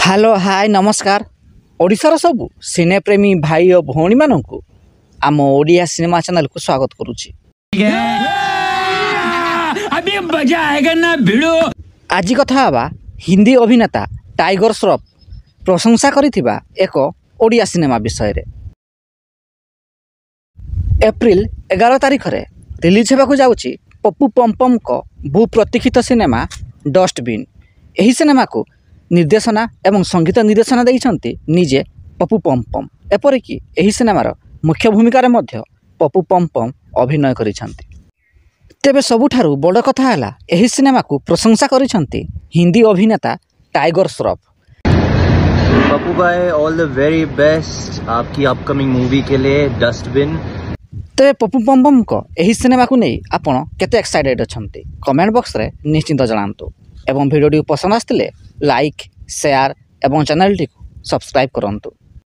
Hello hi नमस्कार ओडिशार सबू सिनेप्रेमी भाई और भौणी मानू आम ओडिया सिनेमा चैनल को स्वागत करुच्ची। अभी मजा आएगा ना भिड़ो। आज कथा हवा हिंदी अभिनेता टाइगर श्रॉफ प्रशंसा करिथिबा एक ओडिया सिनेमा विषय रे। एप्रिल 11 तारिख रे रिलीज होगा जाउची पप्पू पमपम को बहु प्रतीक्षित सिनेमा डस्टबिन। यही सिनेमा को निर्देशना एवं संगीत निर्देशना देइछंती निजे पप्पू पमपम। एपरिकी यही सिनेमार मुख्य भूमिकार मध्य पप्पू पमपम अभिनय करिछंती। तेबे सबुठारु बड़ कथा है यही सिनेमा को प्रशंसा करिछंती हिंदी अभिनेता टाइगर श्रॉफ। पप्पू भाई ऑल द वेरी बेस्ट आपकी अपकमिंग मूवी के लिए डस्टबिन। तेबे पप्पू पमपम को यही सिनेमा को नहीं आपण केते एक्साइटेड अछंती कमेंट बॉक्स रे निश्चिंत जणांतु एवं वीडियो पसंद आसतिले लाइक शेयर एवं चैनल टी सब्सक्राइब करंतु।